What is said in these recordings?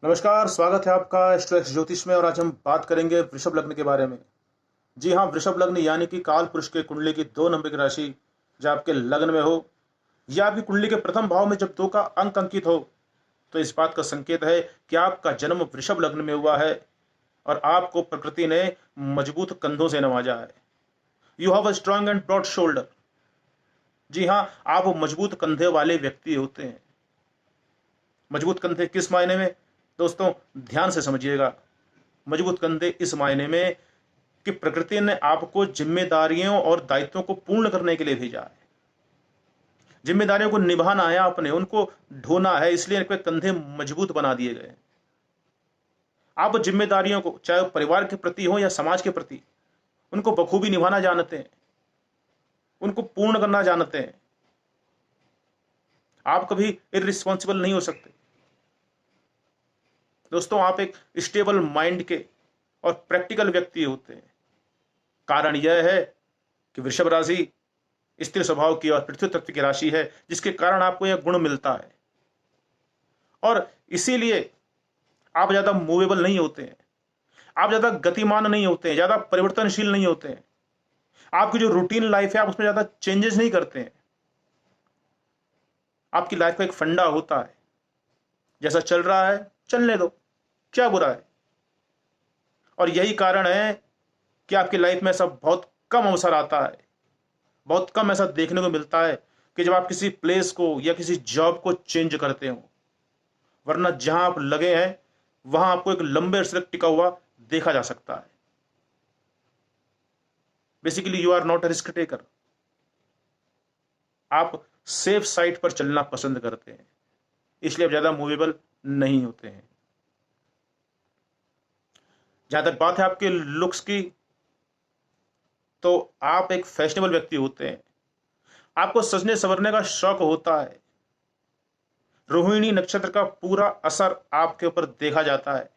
नमस्कार, स्वागत है आपका एस्ट्रो ज्योतिष में। और आज हम बात करेंगे वृषभ लग्न के बारे में। जी हाँ, वृषभ लग्न यानी कि काल पुरुष के कुंडली की 2 नंबर की राशि जो आपके लग्न में हो या आपकी कुंडली के प्रथम भाव में जब 2 का अंक अंकित हो, तो इस बात का संकेत है कि आपका जन्म वृषभ लग्न में हुआ है और आपको प्रकृति ने मजबूत कंधों से नवाजा है। You have a strong and broad shoulder. जी हाँ, आप मजबूत कंधे वाले व्यक्ति होते हैं। मजबूत कंधे किस मायने में? दोस्तों, ध्यान से समझिएगा। मजबूत कंधे इस मायने में कि प्रकृति ने आपको जिम्मेदारियों और दायित्वों को पूर्ण करने के लिए भेजा है। जिम्मेदारियों को निभाना है, आपने उनको ढोना है, इसलिए आपके कंधे मजबूत बना दिए गए। आप जिम्मेदारियों को, चाहे परिवार के प्रति हो या समाज के प्रति, उनको बखूबी निभाना जानते हैं, उनको पूर्ण करना जानते हैं। आप कभी इररिस्पॉन्सिबल नहीं हो सकते। दोस्तों, आप एक स्टेबल माइंड के और प्रैक्टिकल व्यक्ति होते हैं। कारण यह है कि वृषभ राशि स्थिर स्वभाव की और पृथ्वी तत्व की राशि है, जिसके कारण आपको यह गुण मिलता है। और इसीलिए आप ज्यादा मूवेबल नहीं होते हैं, आप ज्यादा गतिमान नहीं होते हैं, ज्यादा परिवर्तनशील नहीं होते हैं। आपकी जो रूटीन लाइफ है, आप उसमें ज्यादा चेंजेस नहीं करते हैं। आपकी लाइफ का एक फंडा होता है, जैसा चल रहा है चलने दो, क्या बुरा है। और यही कारण है कि आपकी लाइफ में ऐसा बहुत कम अवसर आता है, बहुत कम ऐसा देखने को मिलता है कि जब आप किसी प्लेस को या किसी जॉब को चेंज करते हो। वरना जहां आप लगे हैं वहां आपको एक लंबे अरसे तक टिका हुआ देखा जा सकता है। Basically you are not a risk taker. आप सेफ साइड पर चलना पसंद करते हैं, इसलिए आप ज्यादा मूवेबल नहीं होते हैं। जहां तक बात है आपके लुक्स की, तो आप एक फैशनेबल व्यक्ति होते हैं। आपको सजने संवरने का शौक होता है। रोहिणी नक्षत्र का पूरा असर आपके ऊपर देखा जाता है।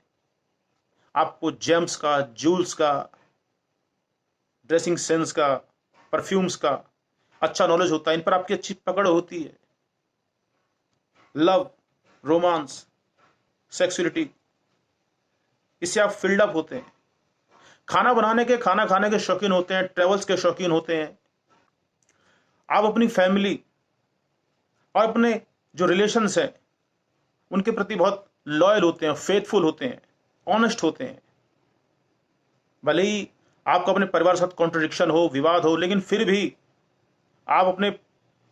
आपको जेम्स का, जूल्स का, ड्रेसिंग सेंस का, परफ्यूम्स का अच्छा नॉलेज होता है। इन पर आपकी अच्छी पकड़ होती है। लव, रोमांस, सेक्सुअलिटी, इससे आप फील्ड अप होते हैं। खाना बनाने के, खाना खाने के शौकीन होते हैं, ट्रेवल्स के शौकीन होते हैं। आप अपनी फैमिली और अपने जो रिलेशंस हैं उनके प्रति बहुत लॉयल होते हैं, फेथफुल होते हैं, ऑनेस्ट होते हैं। भले ही आपका अपने परिवार के साथ कॉन्ट्रडिक्शन हो, विवाद हो, लेकिन फिर भी आप अपने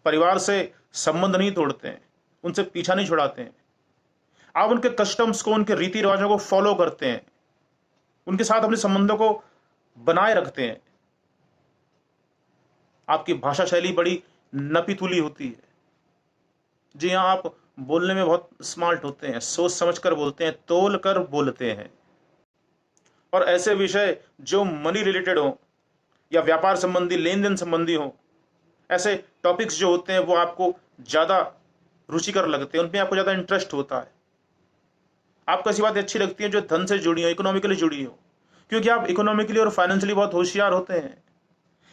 परिवार से संबंध नहीं तोड़ते हैं, उनसे पीछा नहीं छुड़ाते हैं। आप उनके कस्टम्स को, उनके रीति रिवाजों को फॉलो करते हैं, उनके साथ अपने संबंधों को बनाए रखते हैं। आपकी भाषा शैली बड़ी नपीतुली होती है। जी हाँ, आप बोलने में बहुत स्मार्ट होते हैं, सोच समझ कर बोलते हैं, तोल कर बोलते हैं। और ऐसे विषय जो मनी रिलेटेड हो या व्यापार संबंधी, लेन देन संबंधी हो, ऐसे टॉपिक्स जो होते हैं वो आपको ज़्यादा रुचिकर लगते हैं, उनमें आपको ज़्यादा इंटरेस्ट होता है। आपको ऐसी बातें अच्छी लगती हैं जो धन से जुड़ी हो, इकोनॉमिकली जुड़ी हो, क्योंकि आप इकोनॉमिकली और फाइनेंशियली बहुत होशियार होते हैं।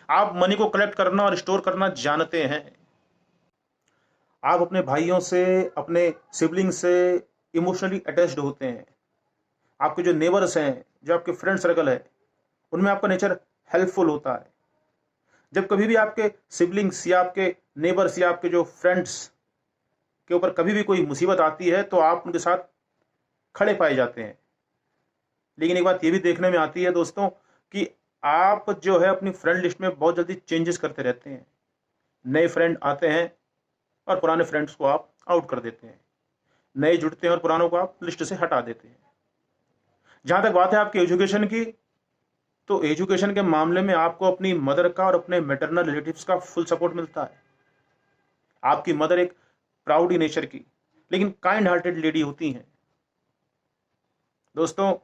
आप मनी को कलेक्ट करना और स्टोर करना जानते हैं। आप अपने भाइयों से, अपने सिबलिंग से इमोशनली अटैच्ड होते हैं। आपके जो नेबर्स हैं, जो आपके फ्रेंड सर्कल है, उनमें आपका नेचर हेल्पफुल होता है। जब कभी भी आपके सिबलिंग्स या आपके नेबर्स या आपके जो फ्रेंड्स के ऊपर कभी भी कोई मुसीबत आती है, तो आप उनके साथ खड़े पाए जाते हैं। लेकिन एक बात ये भी देखने में आती है दोस्तों, कि आप जो है अपनी फ्रेंड लिस्ट में बहुत जल्दी चेंजेस करते रहते हैं। नए फ्रेंड आते हैं और पुराने फ्रेंड्स को आप आउट कर देते हैं। नए जुड़ते हैं और पुरानों को आप लिस्ट से हटा देते हैं। जहां तक बात है आपके एजुकेशन की, तो एजुकेशन के मामले में आपको अपनी मदर का और अपने मैटरनल रिलेटिव्स का फुल सपोर्ट मिलता है। आपकी मदर एक प्राउडी नेचर की लेकिन काइंड हार्टेड लेडी होती हैं। दोस्तों,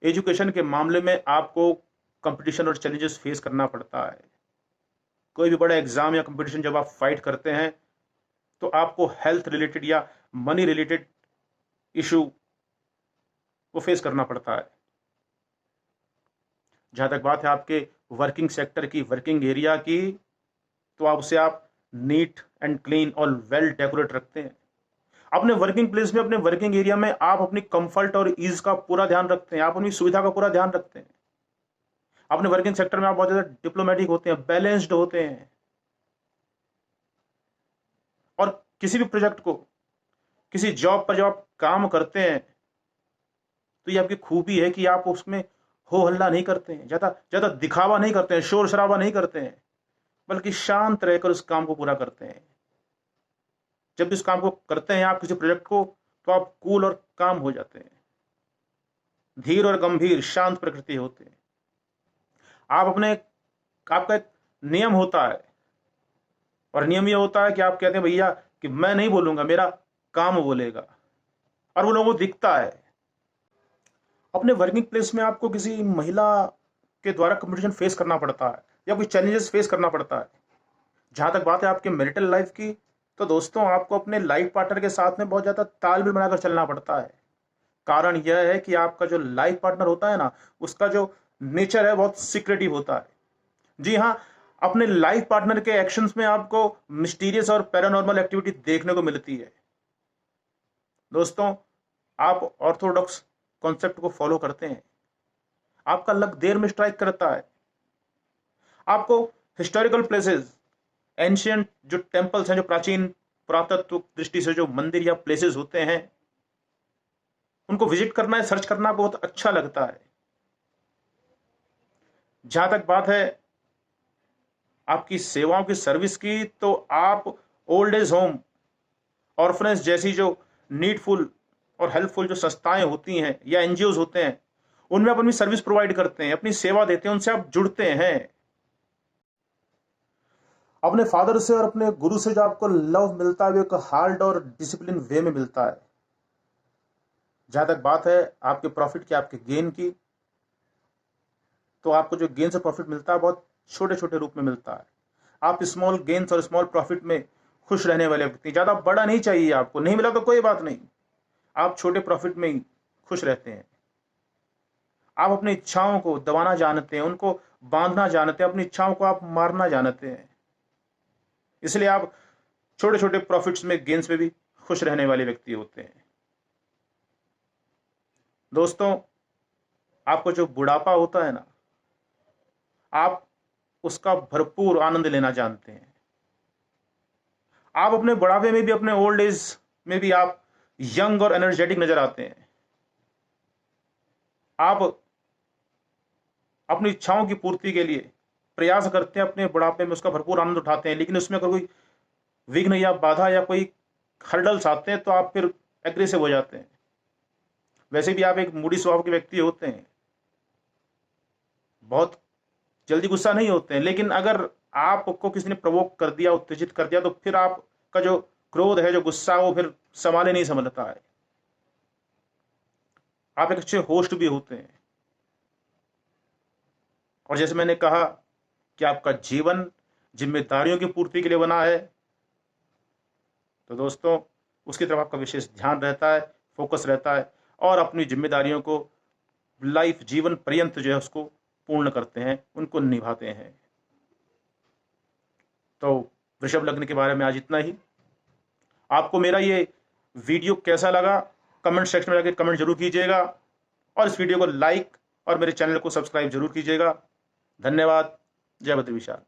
एजुकेशन के मामले में आपको कंपटीशन और चैलेंजेस फेस करना पड़ता है। कोई भी बड़ा एग्जाम या कंपटीशन जब आप फाइट करते हैं, तो आपको हेल्थ रिलेटेड या मनी रिलेटेड इशू को फेस करना पड़ता है। जहां तक बात है आपके वर्किंग सेक्टर की, वर्किंग एरिया की, तो आप उसे नीट एंड क्लीन और वेल डेकोरेट रखते हैं। अपने वर्किंग प्लेस में, अपने वर्किंग एरिया में आप अपनी कंफर्ट और ईज का पूरा ध्यान रखते हैं, आप अपनी सुविधा का पूरा ध्यान रखते हैं। अपने वर्किंग सेक्टर में आप बहुत ज्यादा डिप्लोमेटिक होते हैं, बैलेंस्ड होते हैं, और किसी भी प्रोजेक्ट को, किसी जॉब पर जब आप काम करते हैं तो ये आपकी खूबी है कि आप उसमें हो हल्ला नहीं करते हैं, ज्यादा ज्यादा दिखावा नहीं करते हैं, शोर शराबा नहीं करते हैं, बल्कि शांत रहकर उस काम को पूरा करते हैं। जब भी उस काम को करते हैं आप, किसी प्रोजेक्ट को, तो आप कूल और काम हो जाते हैं, धीर और गंभीर शांत प्रकृति होते हैं। आप अपने, आपका एक नियम होता है, और नियम ये होता है कि आप कहते हैं भैया कि मैं नहीं बोलूंगा, मेरा काम बोलेगा, और वो लोगों को दिखता है। अपने वर्किंग प्लेस में आपको किसी महिला के द्वारा कंपटीशन फेस करना पड़ता है, या कोई चैलेंजेस फेस करना पड़ता है। जहां तक बात है आपके मैरिटल लाइफ की, तो दोस्तों आपको अपने लाइफ पार्टनर के साथ में बहुत ज्यादा तालमेल बनाकर चलना पड़ता है। कारण यह है कि आपका जो लाइफ पार्टनर होता है ना, उसका जो नेचर है बहुत सीक्रेटिव होता है। जी हाँ, अपने लाइफ पार्टनर के एक्शंस में आपको मिस्टीरियस और पैरानॉर्मल एक्टिविटी देखने को मिलती है। दोस्तों, आप ऑर्थोडॉक्स कॉन्सेप्ट को फॉलो करते हैं, आपका लक देर में स्ट्राइक करता है। आपको हिस्टोरिकल प्लेसेस, एंशियंट जो टेम्पल्स हैं, जो प्राचीन पुरातत्व दृष्टि से जो मंदिर या प्लेसेस होते हैं, उनको विजिट करना है, सर्च करना बहुत अच्छा लगता है। जहां तक बात है आपकी सेवाओं की, सर्विस की, तो आप ओल्ड एज होम, ऑर्फनेज जैसी जो नीडफुल और हेल्पफुल जो संस्थाएं होती हैं या एनजीओज होते हैं, उनमें आप अपनी सर्विस प्रोवाइड करते हैं, अपनी सेवा देते हैं, उनसे आप जुड़ते हैं। अपने फादर से और अपने गुरु से जो आपको लव मिलता है वो एक हार्ड और डिसिप्लिन वे में मिलता है। जहां तक बात है आपके प्रॉफिट की, आपके गेन की, तो आपको जो गेन से प्रॉफिट मिलता है बहुत छोटे छोटे रूप में मिलता है। आप स्मॉल गेन्स और स्मॉल प्रॉफिट में खुश रहने वाले व्यक्ति, ज्यादा बड़ा नहीं चाहिए आपको, नहीं मिला तो कोई बात नहीं, आप छोटे प्रॉफिट में ही खुश रहते हैं। आप अपनी इच्छाओं को दबाना जानते हैं, उनको बांधना जानते हैं, अपनी इच्छाओं को आप मारना जानते हैं। इसलिए आप छोटे छोटे प्रॉफिट्स में, गेन्स में भी खुश रहने वाले व्यक्ति होते हैं। दोस्तों, आपको जो बुढ़ापा होता है ना, आप उसका भरपूर आनंद लेना जानते हैं। आप अपने बुढ़ापे में भी, अपने ओल्ड एज में भी आप यंग और एनर्जेटिक नजर आते हैं। आप अपनी इच्छाओं की पूर्ति के लिए प्रयास करते हैं, अपने बुढ़ापे में उसका भरपूर आनंद उठाते हैं। लेकिन उसमें अगर कोई विघ्न या बाधा या कोई हर्डल्स आते हैं तो आप फिर एग्रेसिव हो जाते हैं। वैसे भी आप एक मूडी स्वभाव के व्यक्ति होते हैं, बहुत जल्दी गुस्सा नहीं होते हैं, लेकिन अगर आपको किसी ने प्रवोक कर दिया, उत्तेजित कर दिया, तो फिर आपका जो क्रोध है, जो गुस्सा, वो फिर संभाले नहीं संभलता है। आप एक अच्छे होस्ट भी होते हैं, और जैसे मैंने कहा कि आपका जीवन जिम्मेदारियों की पूर्ति के लिए बना है, तो दोस्तों उसकी तरफ आपका विशेष ध्यान रहता है, फोकस रहता है, और अपनी जिम्मेदारियों को लाइफ, जीवन पर्यंत जो है उसको पूर्ण करते हैं, उनको निभाते हैं। तो वृषभ लग्न के बारे में आज इतना ही। आपको मेरा ये वीडियो कैसा लगा, कमेंट सेक्शन में जाकर कमेंट जरूर कीजिएगा, और इस वीडियो को लाइक और मेरे चैनल को सब्सक्राइब जरूर कीजिएगा। धन्यवाद। जय बद्री विशाल।